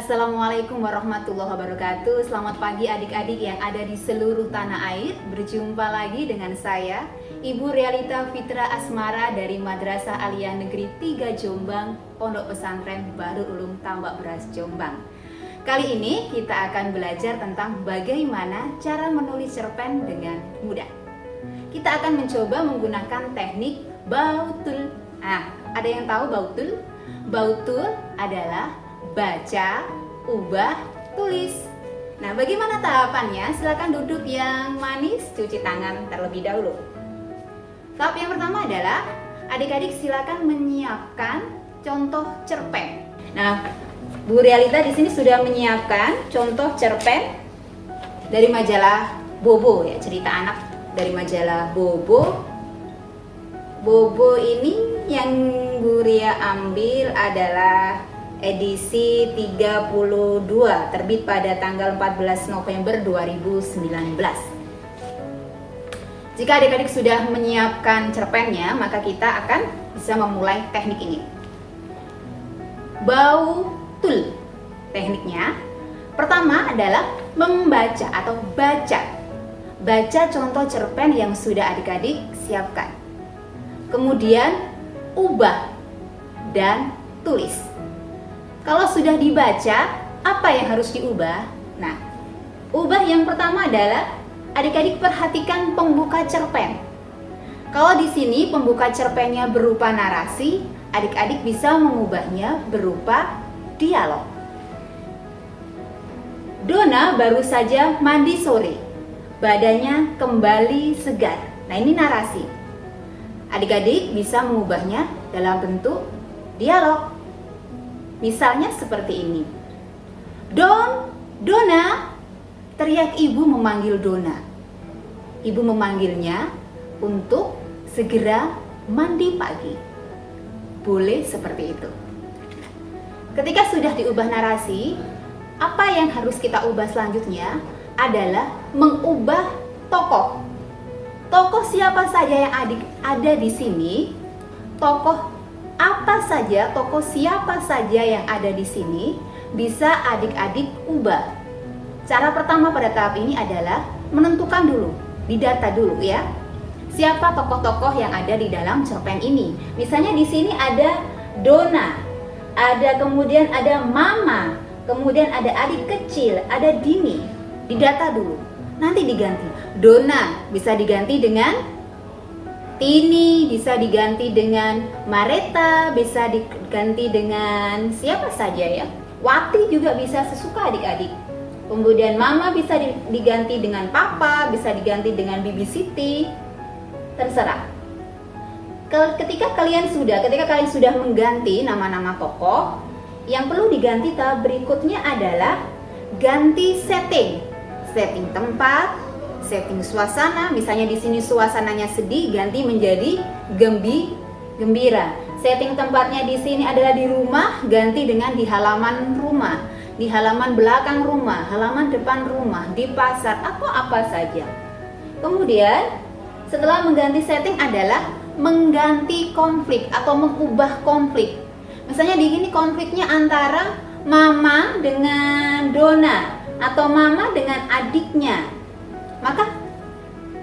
Assalamualaikum warahmatullahi wabarakatuh. Selamat pagi adik-adik yang ada di seluruh tanah air. Berjumpa lagi dengan saya, Ibu Realita Fitra Asmara dari Madrasah Aliyah Negeri 3 Jombang, Pondok Pesantren Bahrul Ulum Tambak Beras Jombang. Kali ini kita akan belajar tentang bagaimana cara menulis cerpen dengan mudah. Kita akan mencoba menggunakan teknik bautul. Nah, ada yang tahu bautul? Bautul adalah baca, ubah, tulis. Nah, bagaimana tahapannya? Silakan duduk yang manis, cuci tangan terlebih dahulu. Tahap yang pertama adalah adik-adik silakan menyiapkan contoh cerpen. Nah, Bu Realita di sini sudah menyiapkan contoh cerpen dari majalah Bobo ya, cerita anak dari majalah Bobo. Bobo ini yang Bu Ria ambil adalah edisi 32, terbit pada tanggal 14 November 2019. Jika adik-adik sudah menyiapkan cerpennya, maka kita akan bisa memulai teknik ini. Bautul. Tekniknya pertama adalah membaca atau baca. Baca contoh cerpen yang sudah adik-adik siapkan. Kemudian ubah dan tulis. Kalau sudah dibaca, apa yang harus diubah? Nah, ubah yang pertama adalah adik-adik perhatikan pembuka cerpen. Kalau di sini pembuka cerpennya berupa narasi, adik-adik bisa mengubahnya berupa dialog. Dona baru saja mandi sore, badannya kembali segar. Nah, ini narasi. Adik-adik bisa mengubahnya dalam bentuk dialog. Misalnya seperti ini. Dona, teriak ibu memanggil Dona. Ibu memanggilnya untuk segera mandi pagi. Boleh seperti itu. Ketika sudah diubah narasi, apa yang harus kita ubah selanjutnya adalah mengubah tokoh. Tokoh siapa saja yang ada di sini, tokoh apa saja, tokoh siapa saja yang ada di sini bisa adik-adik ubah. Cara pertama pada tahap ini adalah menentukan dulu, didata dulu ya. Siapa tokoh-tokoh yang ada di dalam cerpen ini? Misalnya di sini ada Dona, kemudian ada Mama, kemudian ada adik kecil, ada Dini. Didata dulu, nanti diganti. Dona bisa diganti dengan Tini, bisa diganti dengan Mareta, bisa diganti dengan siapa saja ya. Wati juga bisa sesuka adik-adik. Kemudian Mama bisa diganti dengan Papa, bisa diganti dengan Bibi Siti. Terserah. Ketika kalian sudah mengganti nama-nama tokoh, yang perlu diganti tahap berikutnya adalah ganti setting. Setting tempat, setting suasana. Misalnya di sini suasananya sedih, ganti menjadi gembira. Setting tempatnya di sini adalah di rumah, ganti dengan di halaman rumah, di halaman belakang rumah, halaman depan rumah, di pasar atau apa saja. Kemudian setelah mengganti setting adalah mengganti konflik atau mengubah konflik. Misalnya di sini konfliknya antara Mama dengan Dona atau Mama dengan adiknya. Maka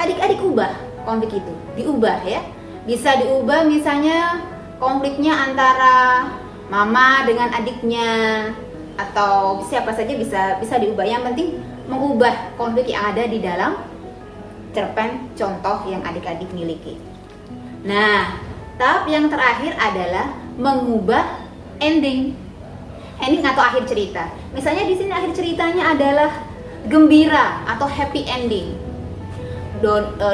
adik-adik ubah konflik itu, diubah ya. Bisa diubah misalnya konfliknya antara Mama dengan adiknya atau siapa saja bisa diubah. Yang penting mengubah konflik yang ada di dalam cerpen contoh yang adik-adik miliki. Nah, tahap yang terakhir adalah mengubah ending atau akhir cerita. Misalnya di sini akhir ceritanya adalah gembira atau happy ending.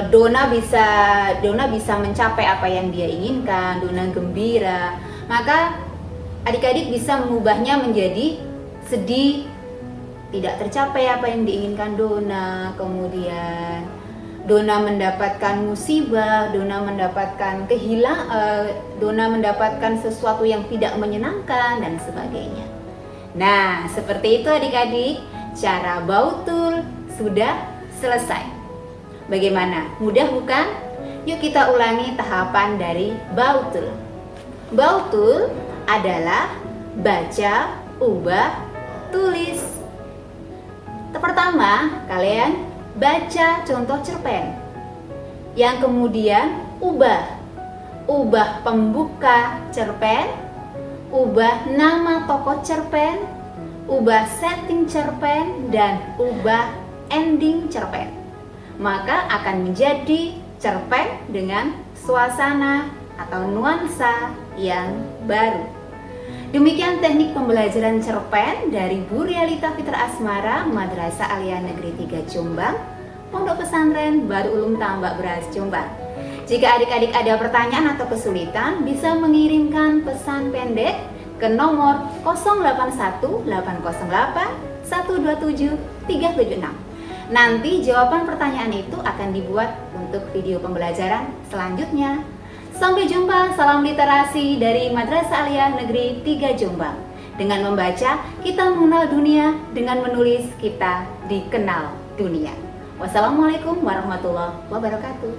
Dona bisa mencapai apa yang dia inginkan, Dona gembira. Maka adik-adik bisa mengubahnya menjadi sedih, tidak tercapai apa yang diinginkan Dona. Kemudian Dona mendapatkan musibah, Dona mendapatkan Dona mendapatkan sesuatu yang tidak menyenangkan dan sebagainya. Nah, seperti itu adik-adik. Cara bautul sudah selesai. Bagaimana? Mudah bukan? Yuk kita ulangi tahapan dari bautul. Bautul adalah baca, ubah, tulis. Pertama, kalian baca contoh cerpen. Yang kemudian ubah pembuka cerpen, ubah nama tokoh cerpen, ubah setting cerpen, dan ubah ending cerpen. Maka akan menjadi cerpen dengan suasana atau nuansa yang baru. Demikian teknik pembelajaran cerpen dari Bu Realita Fitra Asmara, Madrasah Aliyah Negeri 3 Jombang, Pondok Pesantren Baru Ulum Tambak Beras Jombang. Jika adik-adik ada pertanyaan atau kesulitan, bisa mengirimkan pesan pendek ke nomor 081808127376. Nanti jawaban pertanyaan itu akan dibuat untuk video pembelajaran selanjutnya. Sampai jumpa, salam literasi dari Madrasah Aliyah Negeri 3 Jombang. Dengan membaca, kita mengenal dunia, dengan menulis, kita dikenal dunia. Wassalamualaikum warahmatullahi wabarakatuh.